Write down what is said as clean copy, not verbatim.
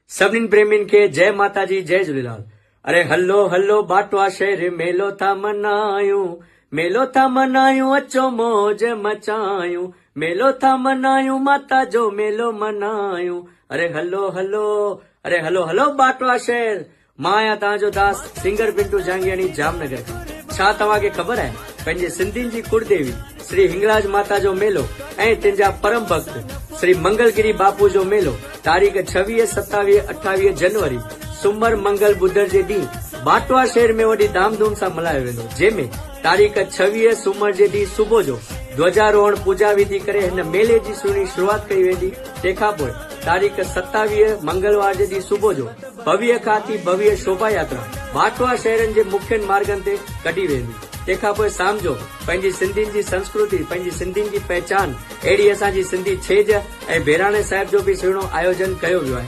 सभिनी प्रेमियुनि खे जय माता जी जय झूलेलाल। अरे हलो हलो बाटवा शहर मेलो था मनायूं अचो मौज मचायूं, मेलो था मनायूं माता जो मेलो मनायूं। अरे हलो हलो बाटवा शहर। मां आहियां तव्हांजो दास सिंगर पिंटू जांगियानी जामनगर खां। छा तव्हांखे ख़बर आहे पंहिंजे सिंधियुनि जी कुलदेवी श्री हिंगलाज माता जो मेलो ऐं तिंजा परम भक्त श्री मंगलगिरी बापू जो मेलो तारीख़ 26, 27, 28 जनवरी सूमर मंगल बुधर जे ॾींहुं बाटवा शहर में वॾी धामधूम सां मल्हायो वेंदो, जंहिंमें तारीख़ 26 सूमर जे ॾींहुं सुबुह जो ध्वजारोहण पूजा विधि करे हिन मेले जी सुहिणी शुरूआत कई वेंदी। तंहिंखां पोइ तारीख़ 27 मंगलवार जे ॾींहुं सुबुह जो भव्य खां अति भव्य शोभा यात्रा बाटवा शहरनि जे मुख्य मार्गनि ते कढी वेंदी। तंहिंखां पोइ सामजो पंहिंजी सिंधियुनि जी संस्कृति, पंहिंजी सिंधियुनि जी पहचान अहिड़ी असांजी सिंधी छेज ऐं बहिराणे साहिब जो बि सुहिणो आयोजन कयो वियो आहे।